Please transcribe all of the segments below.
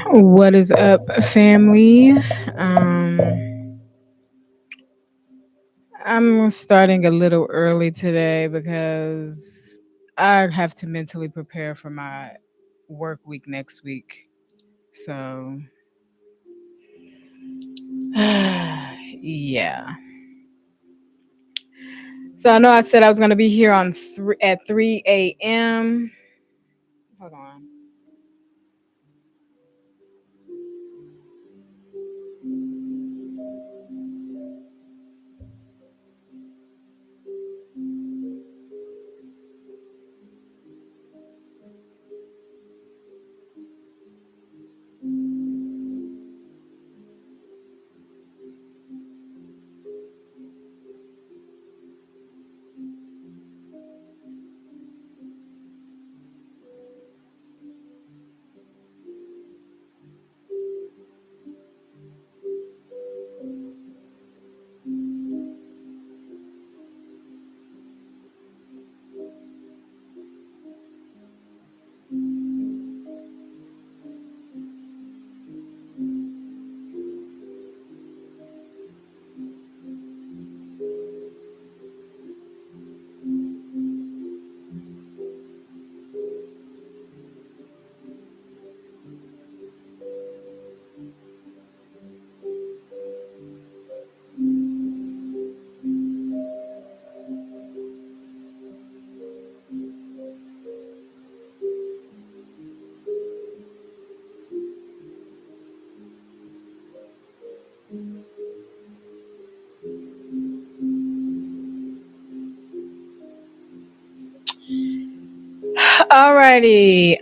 What is up, family? Um, I'm starting a little early today because I have to mentally prepare for my work week next week. So, yeah. So I know I said I was going to be here on at 3 a.m. Hold on. Alrighty.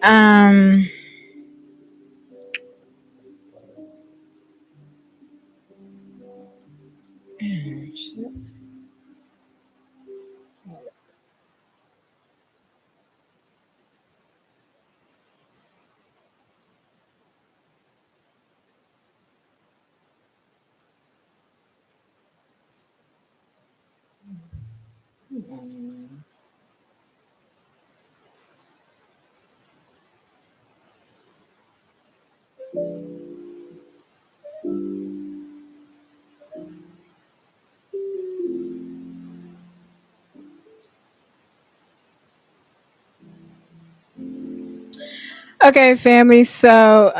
Okay, family. So,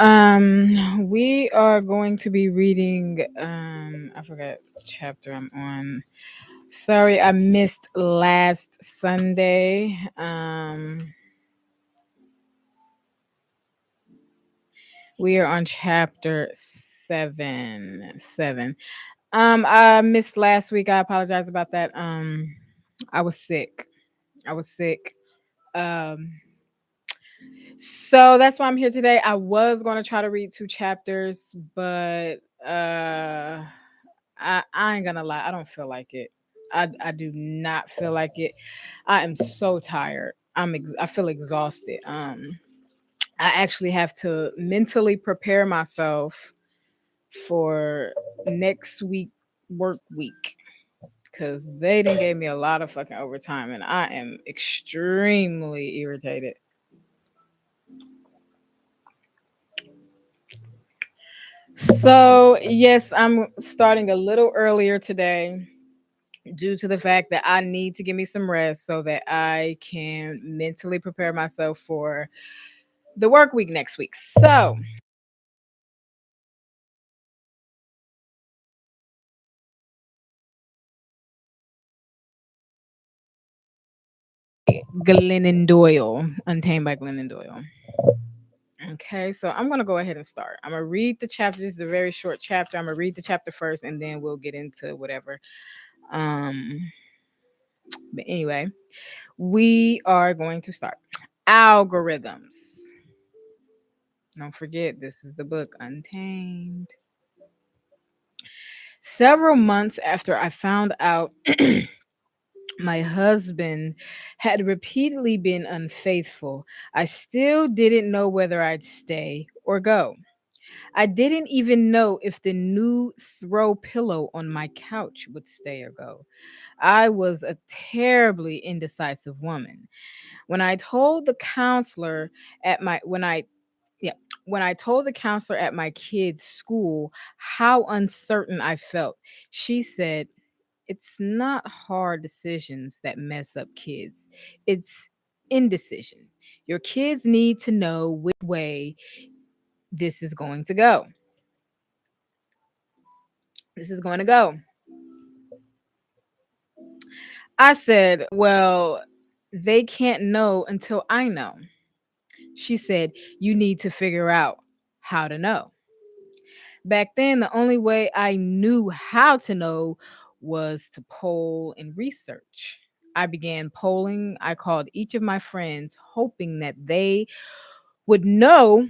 we are going to be reading. I forgot what chapter I'm on. Sorry, I missed last Sunday. We are on chapter 7. I missed last week. I apologize about that. I was sick. I was sick. Um, So that's why I'm here today. I was going to try to read two chapters, but I ain't gonna lie, I don't feel like it. I do not feel like it. I am so tired. I feel exhausted. I actually have to mentally prepare myself for next week work week because they didn't gave me a lot of fucking overtime and I am extremely irritated. So, yes, I'm starting a little earlier today due to the fact that I need to give me some rest so that I can mentally prepare myself for the work week next week. So, Glennon Doyle, Untamed by Glennon Doyle. Okay, so I'm gonna go ahead and start. I'm gonna read the chapter. This is a very short chapter. I'm gonna read the chapter first, and then we'll get into whatever. Um, but anyway, we are going to start. Algorithms. Don't forget, this is the book Untamed. Several months after I found out my husband had repeatedly been unfaithful, I still didn't know whether I'd stay or go. I didn't even know if the new throw pillow on my couch would stay or go. I was a terribly indecisive woman. When I told the counselor at my when I yeah, when I told the counselor at my kid's school how uncertain I felt, she said, "It's not hard decisions that mess up kids, it's indecision. Your kids need to know which way this is going to go. This is going to go." I said, "Well, they can't know until I know." She said, "You need to figure out how to know." Back then, the only way I knew how to know was to poll and research. I began polling. I called each of my friends, hoping that they would know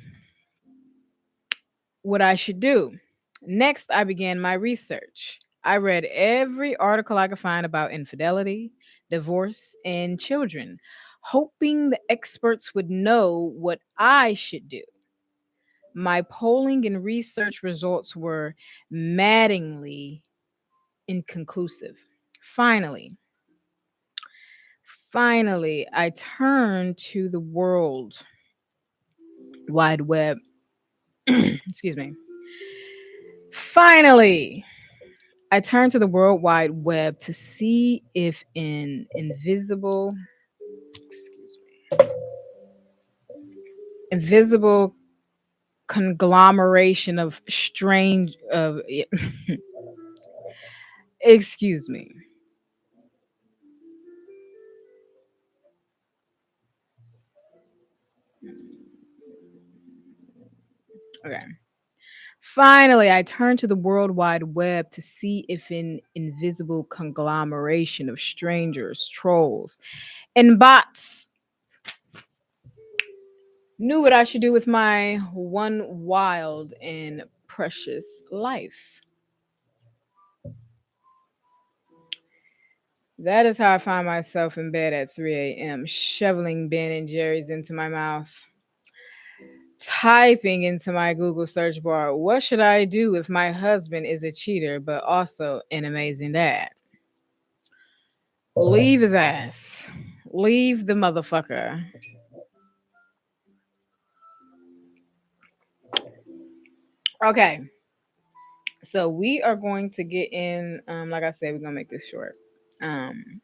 what I should do. Next, I began my research. I read every article I could find about infidelity, divorce, and children, hoping the experts would know what I should do. My polling and research results were maddeningly inconclusive. Finally, finally, I turned to the World Wide Web. Excuse me. Finally, I turned to the World Wide Web to see if an invisible, excuse me, invisible conglomeration of strange of excuse me. Okay. Finally, I turned to the World Wide Web to see if an invisible conglomeration of strangers, trolls, and bots knew what I should do with my one wild and precious life. That is how I find myself in bed at 3 a.m., shoveling Ben and Jerry's into my mouth, typing into my Google search bar, "What should I do if my husband is a cheater, but also an amazing dad?" Leave his ass. Leave the motherfucker. Okay. So we are going to get in. Like I said, we're gonna make this short. Um,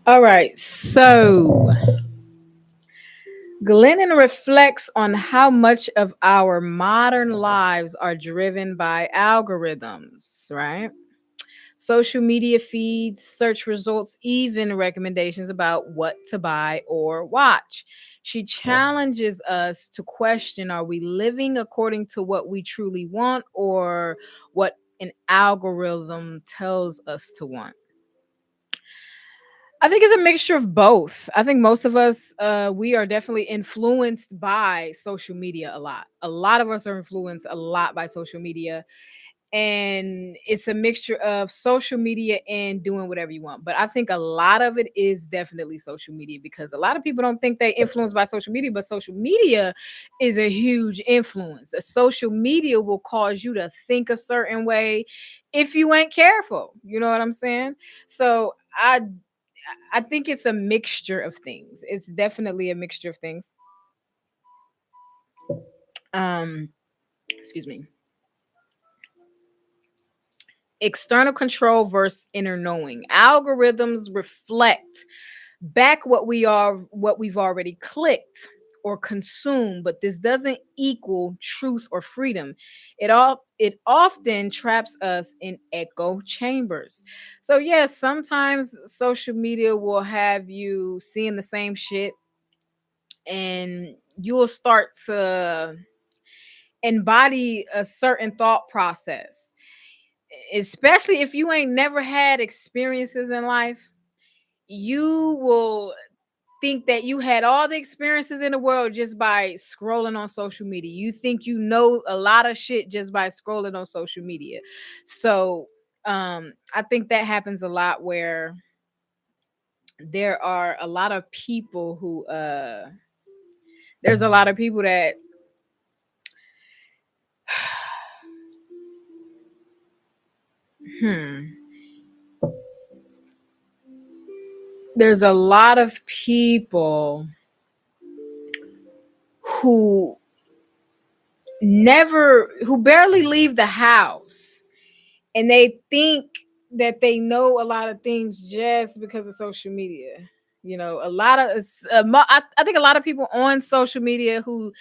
all right. So Glennon reflects on how much of our modern lives are driven by algorithms, right? Social media feeds, search results, even recommendations about what to buy or watch. She challenges us to question, are we living according to what we truly want or what an algorithm tells us to want? I think it's a mixture of both. I think most of us, we are definitely influenced by social media a lot. A lot of us are influenced a lot by social media, and it's a mixture of social media and doing whatever you want. But I think a lot of it is definitely social media, because a lot of people don't think they influenced by social media, but social media is a huge influence. A social media will cause you to think a certain way if you ain't careful. You know what I'm saying? So I think it's a mixture of things. It's definitely a mixture of things. Um, excuse me. External control versus inner knowing. Algorithms reflect back what we've already clicked or consumed, but this doesn't equal truth or freedom. It often traps us in echo chambers. So yes, sometimes social media will have you seeing the same shit, and you'll start to embody a certain thought process, especially if you ain't never had experiences in life. You will think that you had all the experiences in the world just by scrolling on social media. You think you know a lot of shit just by scrolling on social media. So I think that happens a lot, where there are a lot of people who there's a lot of people that hmm there's a lot of people who who barely leave the house, and they think that they know a lot of things just because of social media. You know, a lot of I think a lot of people on social media who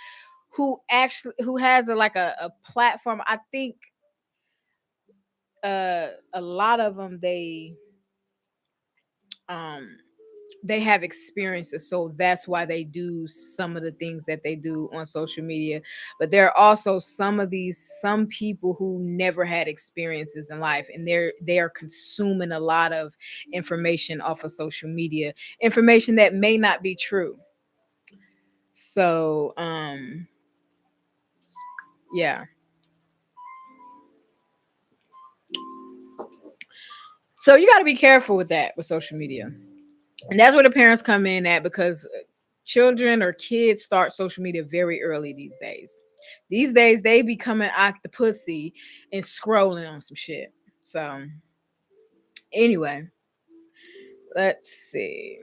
has a platform. I think a lot of them um they have experiences, so that's why they do some of the things that they do on social media. But there are also some people who never had experiences in life, and they are consuming a lot of information off of social media, information that may not be true. So yeah, so you got to be careful with that with social media, and that's where the parents come in at, because children or kids start social media very early these days. These days they be coming out the pussy and scrolling on some shit. So anyway, let's see.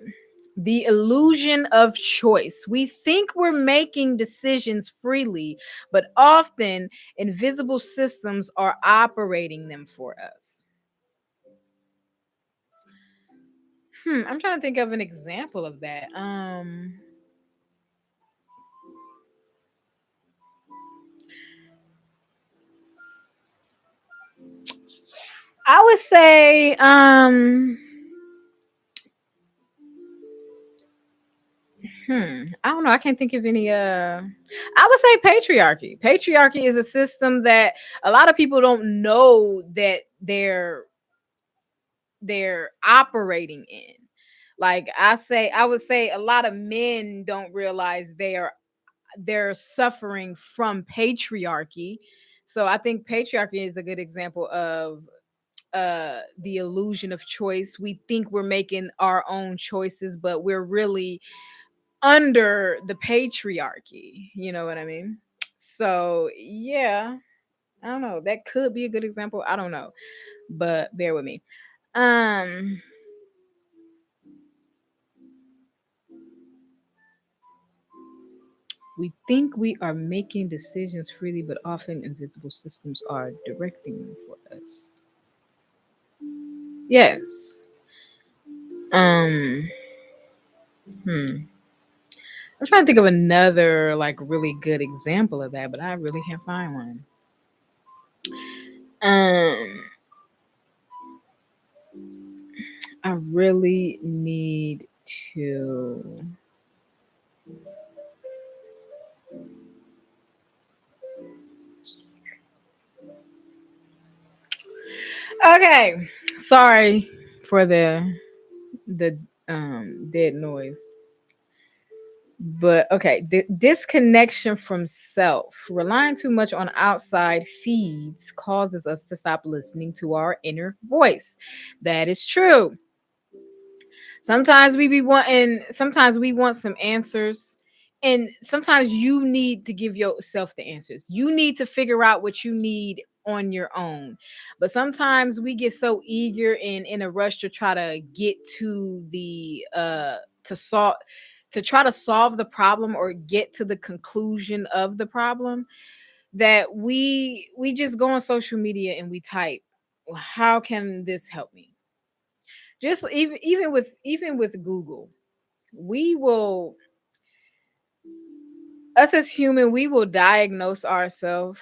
The illusion of choice. We think we're making decisions freely, but often invisible systems are operating them for us. I'm trying to think of an example of that. I would say I don't know. I can't think of any I would say patriarchy. Patriarchy is a system that a lot of people don't know that they're operating in. Like I would say a lot of men don't realize they're suffering from patriarchy. So I think patriarchy is a good example of the illusion of choice. We think we're making our own choices, but we're really under the patriarchy. You know what I mean? So yeah, I don't know. That could be a good example. I don't know, but bear with me. Um, we think we are making decisions freely, but often invisible systems are directing them for us. Yes. Um. Hmm. I'm trying to think of another like really good example of that, but I really can't find one. Um. I really need to. Okay. Sorry for the dead noise. But okay, disconnection from self. Relying too much on outside feeds causes us to stop listening to our inner voice. That is true. Sometimes we want some answers, and sometimes you need to give yourself the answers. You need to figure out what you need on your own. But sometimes we get so eager and in a rush to try to get to the to solve to try to solve the problem or get to the conclusion of the problem, that we just go on social media and we type, how can this help me? Just even with Google, we will us as human, we will diagnose ourselves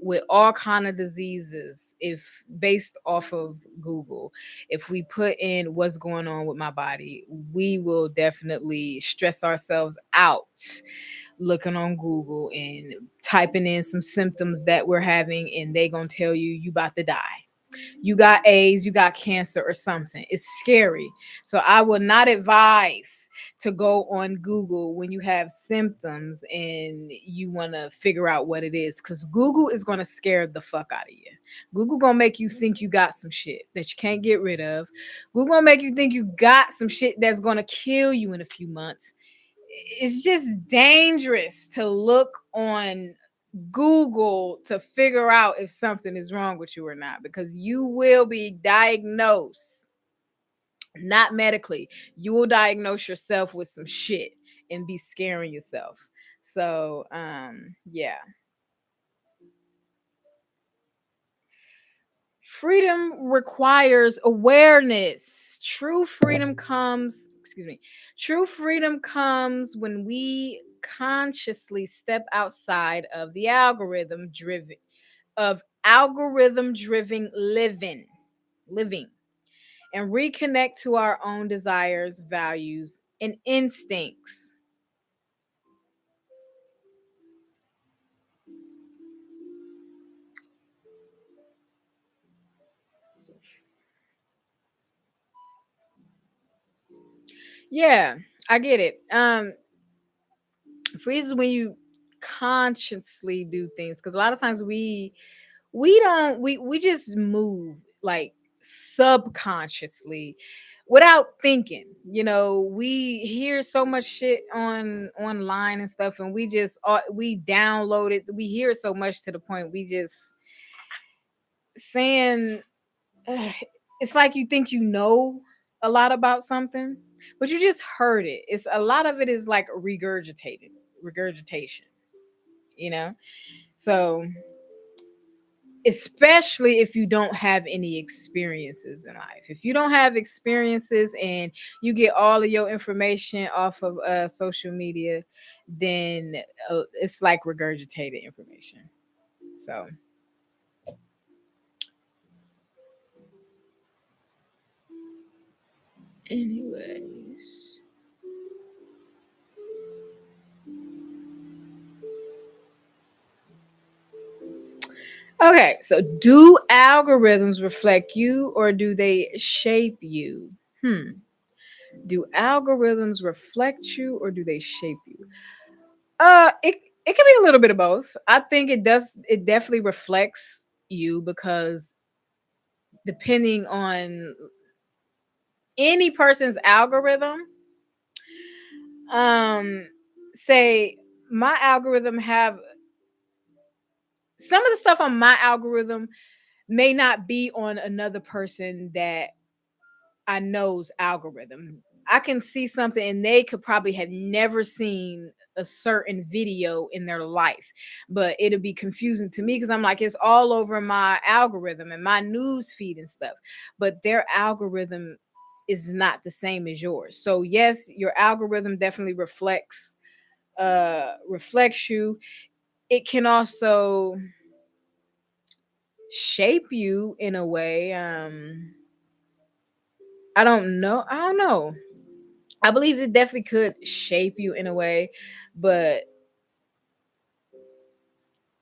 with all kind of diseases if based off of Google. If we put in what's going on with my body, we will definitely stress ourselves out looking on Google and typing in some symptoms that we're having, and they gonna tell you about to die. You got AIDS, you got cancer or something. It's scary. So I will not advise to go on Google when you have symptoms and you want to figure out what it is, because Google is going to scare the fuck out of you. Google going to make you think you got some shit that you can't get rid of. Google going to make you think you got some shit that's going to kill you in a few months. It's just dangerous to look on Google to figure out if something is wrong with you or not, because you will be diagnosed, not medically. You will diagnose yourself with some shit and be scaring yourself. So, yeah. Freedom requires awareness. True freedom comes when we consciously step outside of the algorithm driven living and reconnect to our own desires, values, and instincts. Yeah, I get it. Freeze is when you consciously do things, because a lot of times we don't we just move like subconsciously without thinking. We hear so much shit online and stuff, and we download it. We hear it so much to the point we just saying ugh, it's like you think you know a lot about something, but you just heard it. It's a lot of it is like regurgitation, you know so especially if you don't have any experiences in life. If you don't have experiences and you get all of your information off of social media, then it's like regurgitated information. So, anyways. Okay, so do algorithms reflect you or do they shape you? Do algorithms reflect you or do they shape you? It can be a little bit of both. I think it definitely reflects you, because depending on any person's algorithm, um say my algorithm have some of the stuff on my algorithm may not be on another person that I know's algorithm. I can see something and they could probably have never seen a certain video in their life, but it'll be confusing to me because I'm like, it's all over my algorithm and my news feed and stuff. But their algorithm is not the same as yours. So yes, your algorithm definitely reflects you. It can also shape you in a way. I don't know. I believe it definitely could shape you in a way, but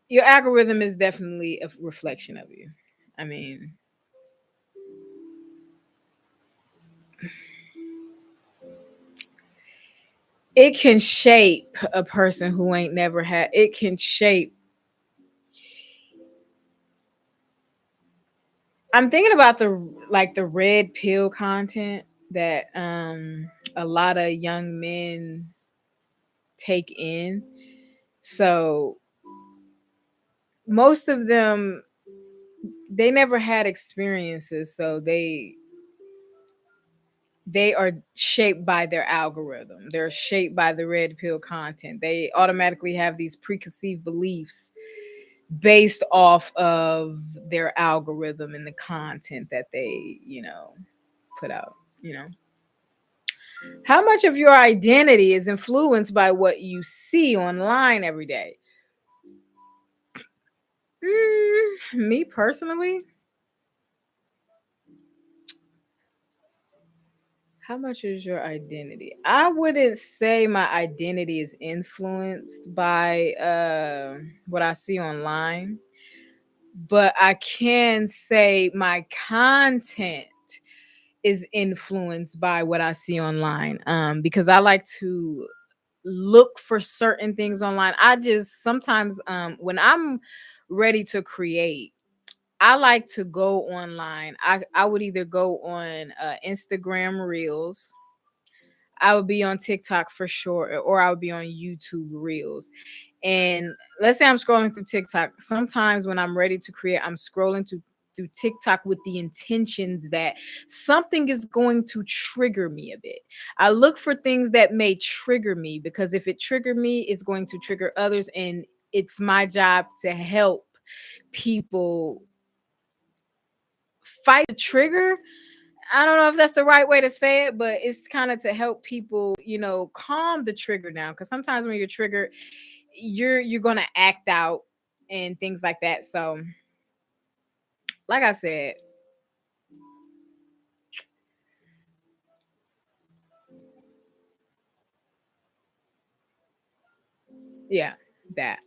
your algorithm is definitely a reflection of you. I mean, it can shape a person who ain't never had. It can shape. I'm thinking about the red pill content that a lot of young men take in. So most of them, they never had experiences, so they are shaped by their algorithm. They're shaped by the red pill content. They automatically have these preconceived beliefs based off of their algorithm and the content that they, put out, you know. How much of your identity is influenced by what you see online every day? Me personally, how much is your identity? I wouldn't say my identity is influenced by what I see online. but I can say my content is influenced by what I see online. Because I like to look for certain things online. I just sometimes when I'm ready to create, I like to go online. I would either go on Instagram Reels, I would be on TikTok for sure, or I would be on YouTube Reels. And let's say I'm scrolling through TikTok. Sometimes when I'm ready to create, I'm scrolling through TikTok with the intentions that something is going to trigger me a bit. I look for things that may trigger me, because if it trigger me, it's going to trigger others, and it's my job to help people fight the trigger. I don't know if that's the right way to say it, but it's kind of to help people, calm the trigger down. Because sometimes when you're triggered, you're gonna act out and things like that. So, like I said, yeah, that.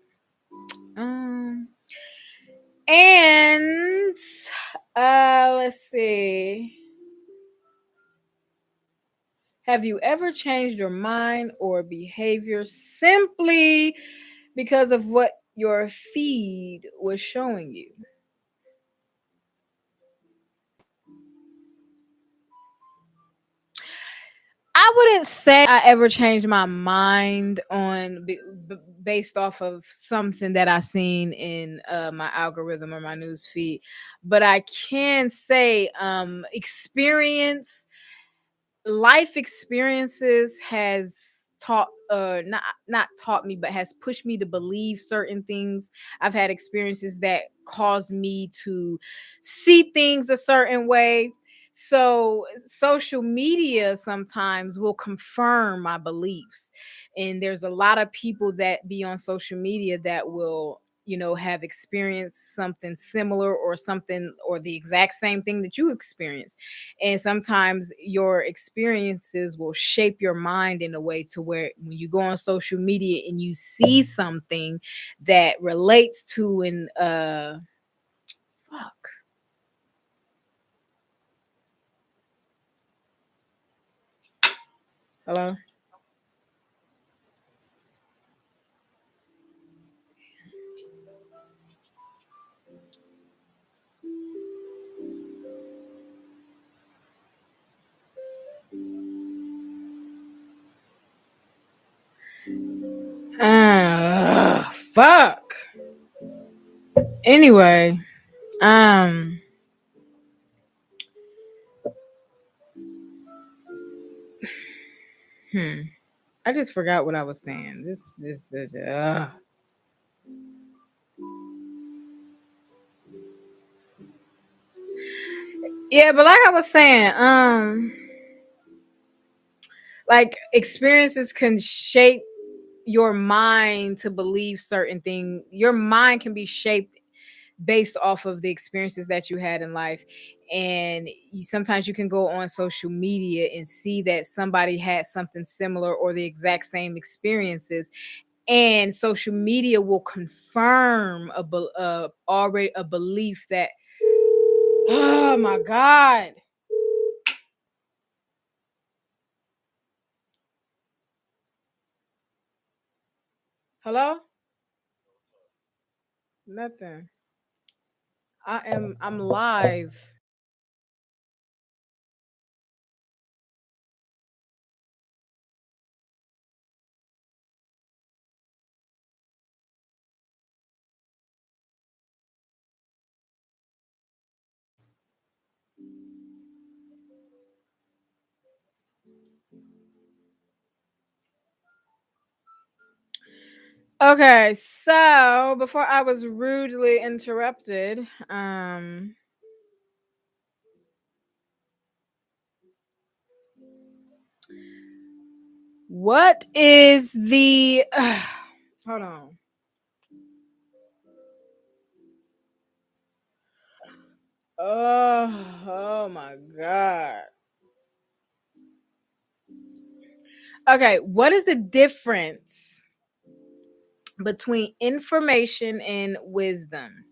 Um, and let's see. Have you ever changed your mind or behavior simply because of what your feed was showing you? I wouldn't say I ever changed my mind based off of something that I seen in my algorithm or my news feed, but I can say life experiences has taught not taught me, but has pushed me to believe certain things. I've had experiences that caused me to see things a certain way. So social media sometimes will confirm my beliefs, and there's a lot of people that be on social media that will have experienced something similar or something or the exact same thing that you experienced. And sometimes your experiences will shape your mind in a way to where when you go on social media and you see something that relates to an fuck. Hello. Fuck. Anyway, um hmm. I just forgot what I was saying. This is yeah, but like I was saying, like experiences can shape your mind to believe certain things. Your mind can be shaped based off of the experiences that you had in life. And sometimes you can go on social media and see that somebody had something similar or the exact same experiences, and social media will confirm already a belief that oh my god. Hello. Nothing. I'm live. Okay, so before I was rudely interrupted, what is the hold on. Oh my god. Okay, what is the difference between information and wisdom?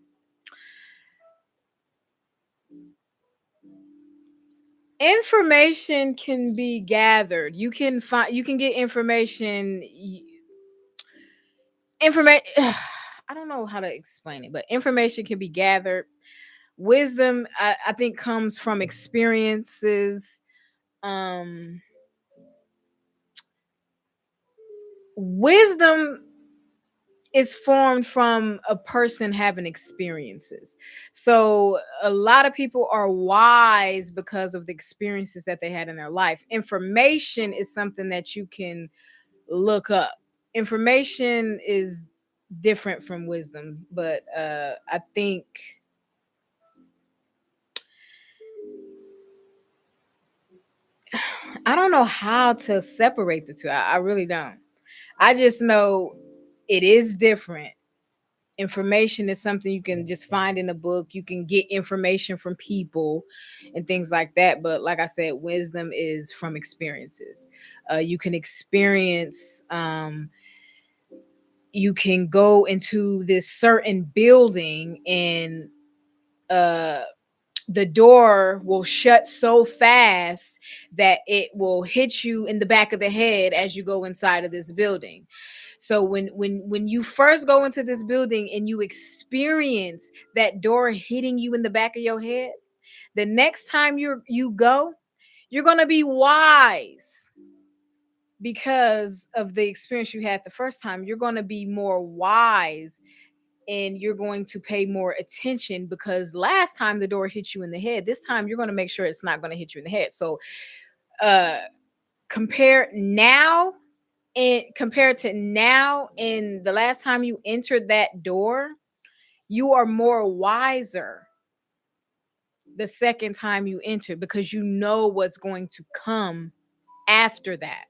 Information can be gathered. You can get information. I don't know how to explain it, but information can be gathered. Wisdom, I think, comes from experiences. Um, wisdom is formed from a person having experiences. So a lot of people are wise because of the experiences that they had in their life. Information is something that you can look up. Information is different from wisdom, but I think I don't know how to separate the two. I really don't. I just know it is different. Information is something you can just find in a book. You can get information from people and things like that. But like I said, wisdom is from experiences. You can experience. You can go into this certain building and uh the door will shut so fast that it will hit you in the back of the head as you go inside of this building. So when you first go into this building and you experience that door hitting you in the back of your head, the next time you go, you're going to be wise because of the experience you had the first time. You're going to be more wise and you're going to pay more attention because last time the door hit you in the head, this time you're going to make sure it's not going to hit you in the head. So uh compare now and compared to now and the last time you entered that door, you are more wiser the second time you enter because you know what's going to come after that.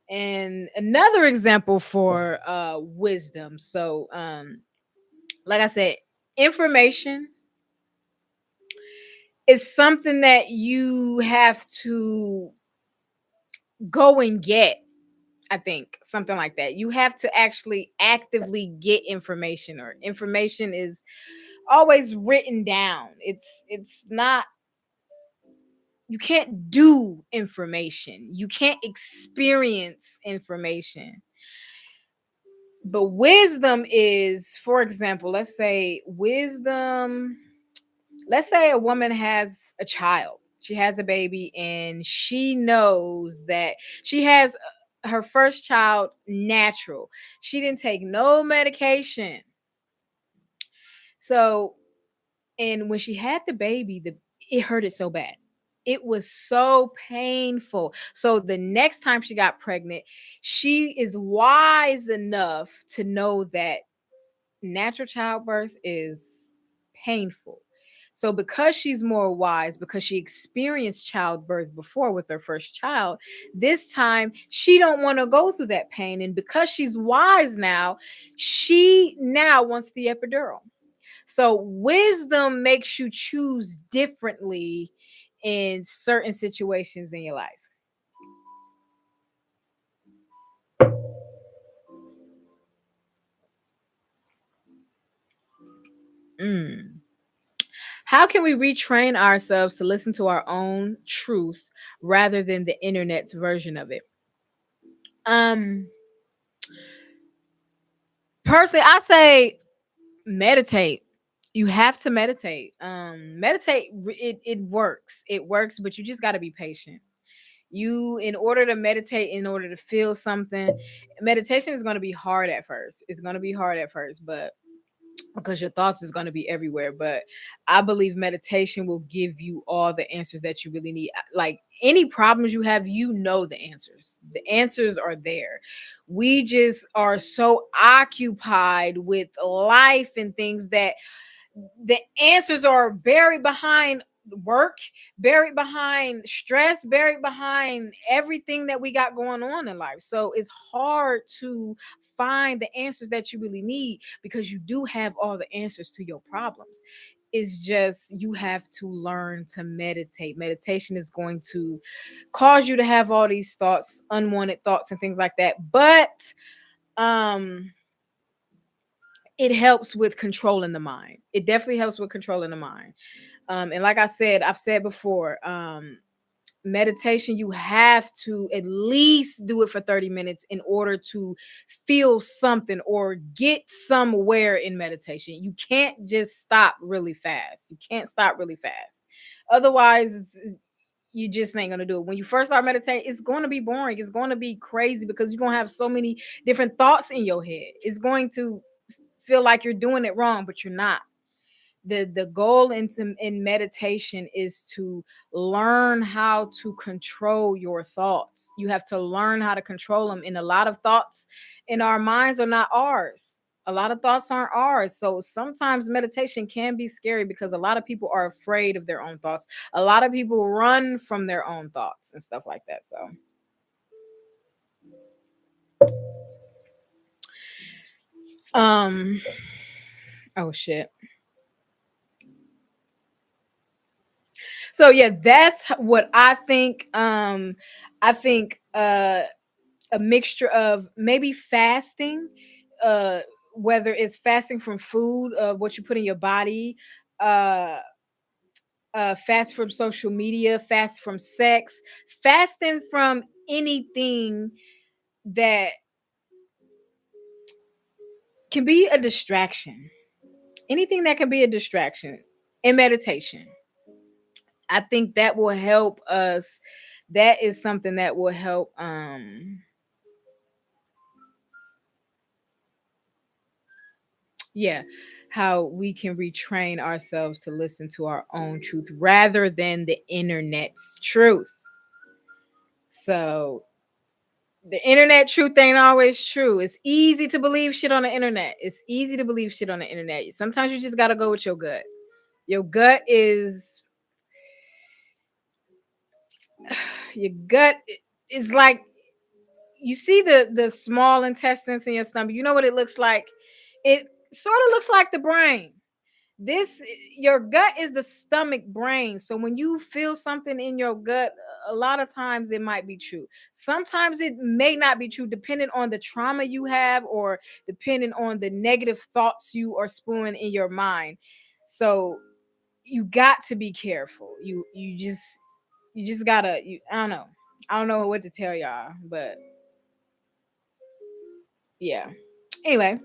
And another example for wisdom. So like I said, information is something that you have to go and get. I think something like that. You have to actually actively get information, or information is always written down. It's not, you can't do information. You can't experience information. But wisdom is, for example, let's say a woman has a child. She has a baby and she knows that she has her first child natural. She didn't take no medication. So, and when she had the baby, it hurted so bad. It was so painful. So the next time she got pregnant, she is wise enough to know that natural childbirth is painful. So because she's more wise, because she experienced childbirth before with her first child, this time she don't want to go through that pain, and because she's wise now, she now wants the epidural. So wisdom makes you choose differently in certain situations in your life. Mm. How can we retrain ourselves to listen to our own truth rather than the internet's version of it? Um, Personally, I say meditate. You have to meditate. Meditate. It works. It works, but you just got to be patient. You, in order to meditate, in order to feel something, meditation is going to be hard at first. It's going to be hard at first, but because your thoughts is going to be everywhere. But I believe meditation will give you all the answers that you really need. Like any problems you have, you know the answers. The answers are there. We just are so occupied with life and things that the answers are buried behind work, buried behind stress, buried behind everything that we got going on in life. So it's hard to find the answers that you really need because you do have all the answers to your problems. It's just you have to learn to meditate. Meditation is going to cause you to have all these thoughts, unwanted thoughts and things like that. But um it helps with controlling the mind. It definitely helps with controlling the mind. And like I said, I've said before, meditation, you have to at least do it for 30 minutes in order to feel something or get somewhere in meditation. You can't just stop really fast. You can't stop really fast. Otherwise, you just ain't gonna do it. When you first start meditating, it's going to be boring. It's going to be crazy because you're gonna have so many different thoughts in your head. It's going to feel like you're doing it wrong, but you're not. The goal in meditation is to learn how to control your thoughts. You have to learn how to control them. And a lot of thoughts in our minds are not ours. A lot of thoughts aren't ours. So sometimes meditation can be scary because a lot of people are afraid of their own thoughts. A lot of people run from their own thoughts and stuff like that. So um oh shit. So yeah, that's what I think. I think a mixture of maybe fasting, uh whether it's fasting from food, what you put in your body, uh fast from social media, fast from sex, fasting from anything that can be a distraction. Anything that can be a distraction in meditation. I think that will help us. That is something that will help yeah, how we can retrain ourselves to listen to our own truth rather than the internet's truth. So the internet truth ain't always true. It's easy to believe shit on the internet. It's easy to believe shit on the internet. Sometimes you just got to go with your gut. Your gut is your gut is like, you see the small intestines in your stomach. You know what it looks like? It sort of looks like the brain. This Your gut is the stomach brain. So when you feel something in your gut, a lot of times it might be true. Sometimes it may not be true, depending on the trauma you have or depending on the negative thoughts you are spewing in your mind. So you got to be careful. You just gotta, I don't know what to tell y'all, but yeah. Anyway.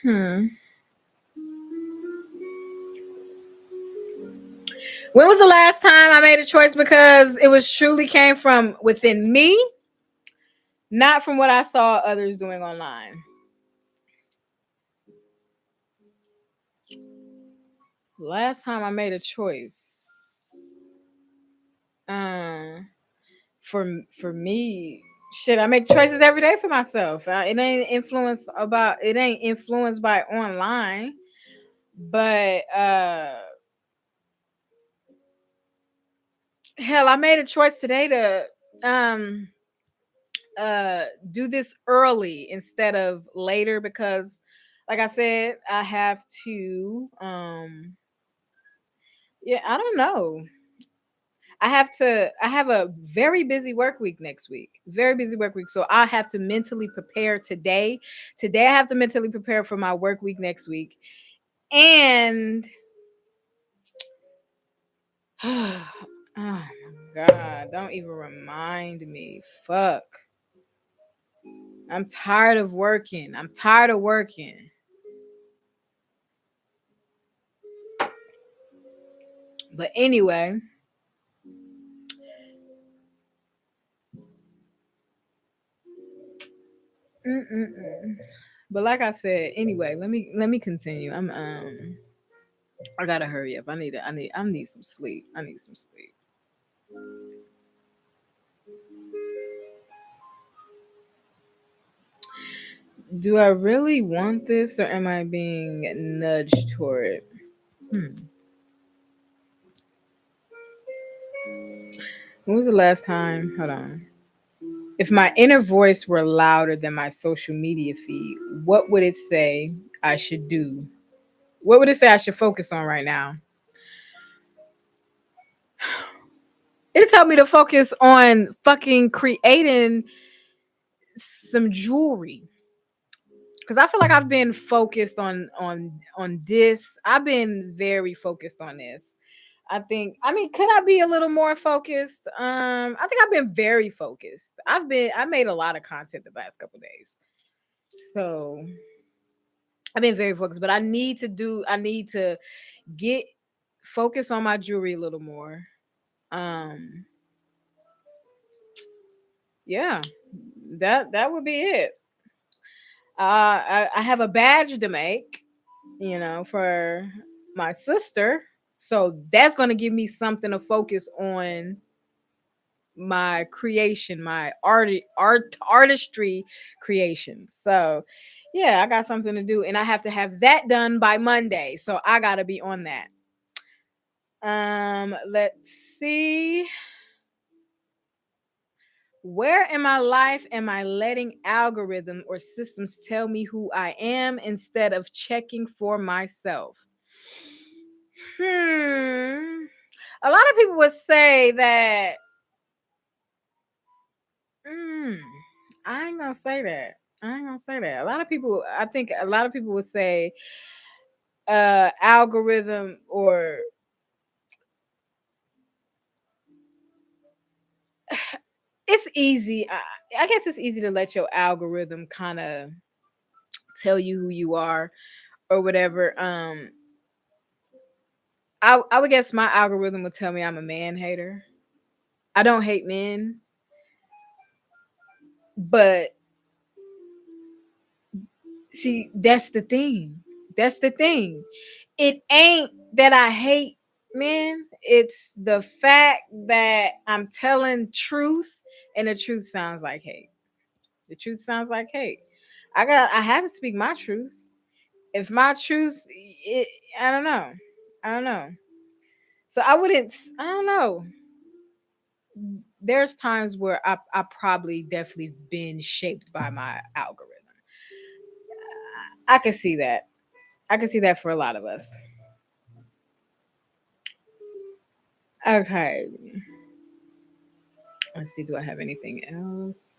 Hmm. When was the last time I made a choice because it was truly came from within me, not from what I saw others doing online? Last time I made a choice, um, for me, shit, I make choices every day for myself. It ain't influenced by online, but hell, I made a choice today to um do this early instead of later because, like I said, I have to yeah, I don't know. I have a very busy work week next week. Very busy work week. So I have to mentally prepare today. Today I have to mentally prepare for my work week next week. And oh my god, don't even remind me. Fuck. I'm tired of working. I'm tired of working. But anyway, mm-mm-mm. But like I said, anyway, let me continue. I gotta hurry up. I need some sleep. I need some sleep. Do I really want this or am I being nudged toward it? Hmm. When was the last time? Hold on. If my inner voice were louder than my social media feed, what would it say I should do? What would it say I should focus on right now? It told me to focus on fucking creating some jewelry. Cause I feel like I've been focused on this. I've been very focused on this. I think. I mean, could I be a little more focused? I think I've been very focused. I made a lot of content the last couple days, so I've been very focused. But I need to get focus on my jewelry a little more. Um, yeah, that would be it. I have a badge to make, for my sister. So that's going to give me something to focus on my creation, my artistry creation. So yeah, I got something to do and I have to have that done by Monday. So I got to be on that. Let's see. Where in my life am I letting algorithm or systems tell me who I am instead of checking for myself? A lot of people would say that. Mm, I ain't gonna say that. I ain't gonna say that. A lot of people, I think a lot of people would say algorithm or it's easy. I guess it's easy to let your algorithm kind of tell you who you are or whatever. I would guess my algorithm would tell me I'm a man hater. I don't hate men, but see, that's the thing. That's the thing. It ain't that I hate men. It's the fact that I'm telling truth, and the truth sounds like hate. The truth sounds like hate. I have to speak my truth. If my truth, I don't know. I don't know. So I wouldn't. I don't know. There's times where I probably definitely been shaped by my algorithm. I can see that. I can see that for a lot of us. Okay. Let's see. Do I have anything else?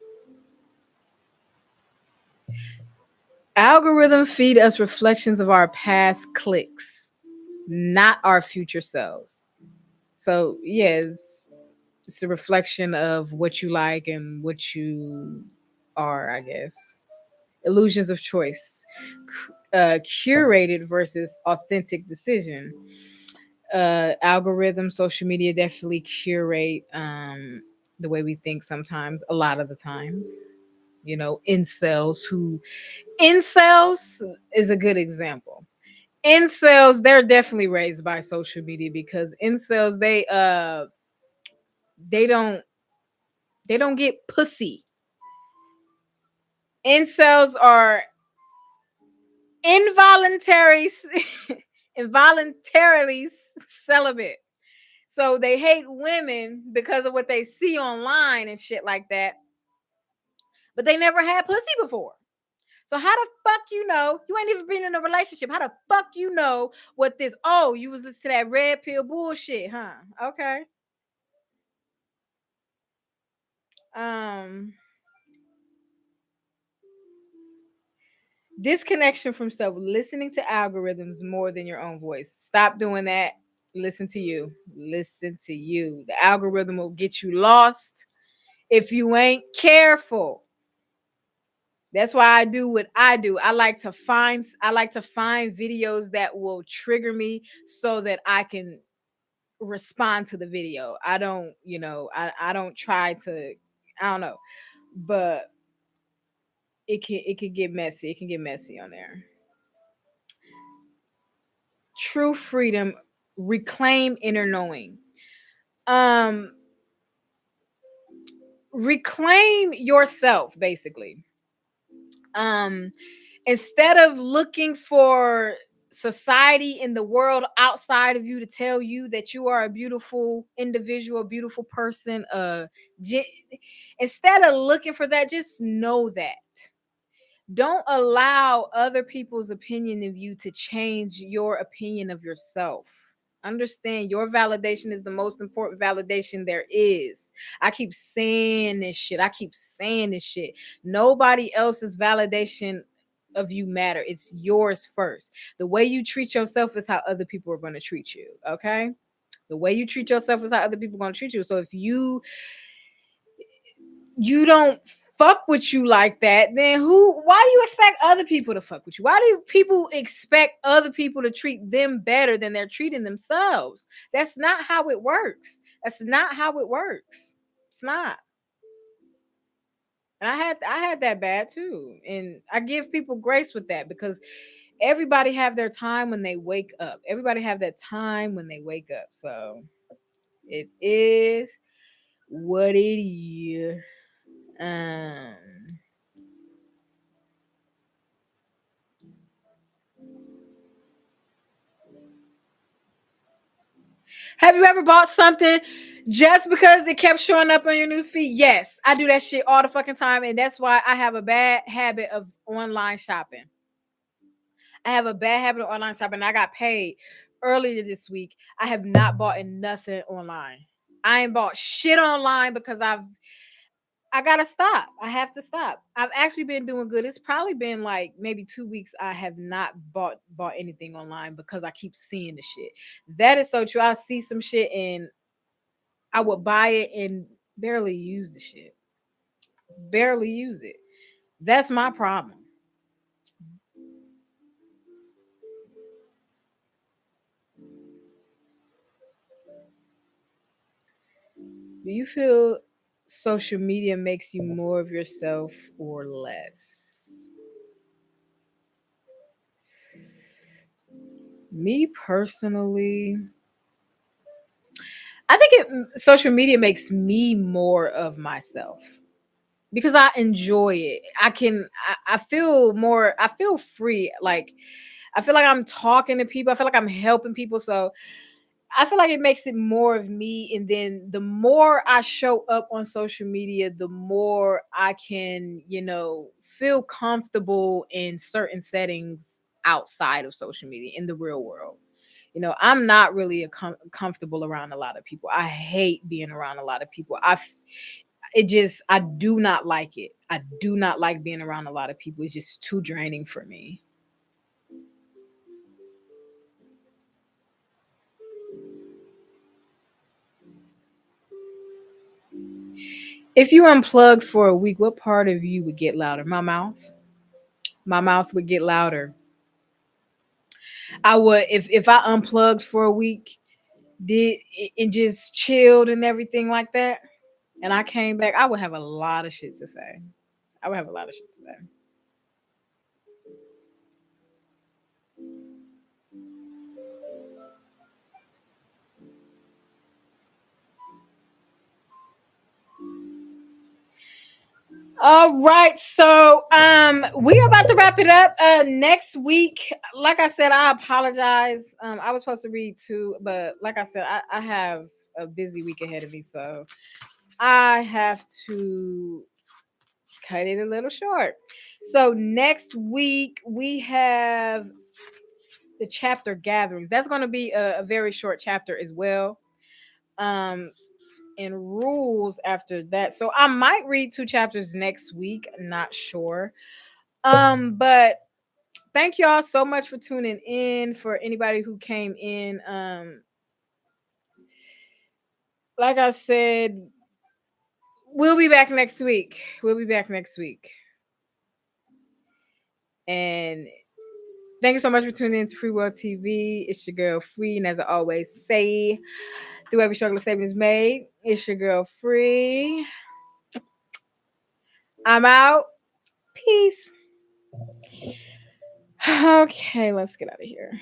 Algorithms feed us reflections of our past clicks, not our future selves. So, yes, it's a reflection of what you like and what you are, I guess. Illusions of choice, curated versus authentic decision. Algorithm, social media definitely curate the way we think sometimes, a lot of the times. Incels is a good example. Incels, they're definitely raised by social media because incels they don't they don't get pussy. Incels are involuntary involuntarily celibate. So they hate women because of what they see online and shit like that. But they never had pussy before. So how the fuck you know? You ain't even been in a relationship. How the fuck you know what this? Oh, you was listening to that red pill bullshit, huh? Okay. Um, Disconnection from self, listening to algorithms more than your own voice. Stop doing that. Listen to you. Listen to you. The algorithm will get you lost if you ain't careful. That's why I do what I do. I like to find videos that will trigger me so that I can respond to the video. I don't, I don't try to I don't know. But it can get messy. It can get messy on there. True freedom, reclaim inner knowing. Um Reclaim yourself basically. Um Instead of looking for society in the world outside of you to tell you that you are a beautiful individual, a beautiful person, ge- instead of looking for that, just know that. Don't allow other people's opinion of you to change your opinion of yourself. Understand your validation is the most important validation there is. I keep saying this shit. I keep saying this shit. Nobody else's validation of you matter. It's yours first. The way you treat yourself is how other people are going to treat you. Okay? The way you treat yourself is how other people are going to treat you. So if you don't fuck with you like that, then why do you expect other people to fuck with you? Why do people expect other people to treat them better than they're treating themselves? That's not how it works. That's not how it works. It's not. And I had that bad too. And I give people grace with that because everybody have their time when they wake up. Everybody have that time when they wake up. So it is what it is. Um Have you ever bought something just because it kept showing up on your newsfeed? Yes, I do that shit all the fucking time, and that's why I have a bad habit of online shopping. I have a bad habit of online shopping. I got paid earlier this week. I have not bought nothing online. I ain't bought shit online because I gotta stop. I have to stop. I've actually been doing good. It's probably been like maybe 2 weeks. I have not bought anything online because I keep seeing the shit. That is so true. I see some shit and I would buy it and barely use the shit. Barely use it. That's my problem. Do you feel social media makes you more of yourself or less? Me personally, I think social media makes me more of myself because I enjoy it. I feel more, I feel free. Like, I feel like I'm talking to people. I feel like I'm helping people. So I feel like it makes it more of me. And then the more I show up on social media, the more I can, feel comfortable in certain settings outside of social media in the real world. I'm not really comfortable around a lot of people. I hate being around a lot of people. I do not like it. I do not like being around a lot of people. It's just too draining for me. If you unplugged for a week, what part of you would get louder? My mouth. My mouth would get louder. I would if I unplugged for a week, did and just chilled and everything like that, and I came back, I would have a lot of shit to say. I would have a lot of shit to say. All right, so we are about to wrap it up. Next week, like I said, I apologize. I was supposed to read two, but like I said, I have a busy week ahead of me, so I have to cut it a little short. So next week we have the chapter gatherings. That's going to be a very short chapter as well. Um, and rules after that. So I might read two chapters next week. Not sure. But thank y'all so much for tuning in. For anybody who came in, like I said, we'll be back next week. We'll be back next week. And thank you so much for tuning in to Free World TV. It's your girl Free, and as I always say, through every struggle a statement is made. It's your girl Free. I'm out. Peace. Okay, let's get out of here.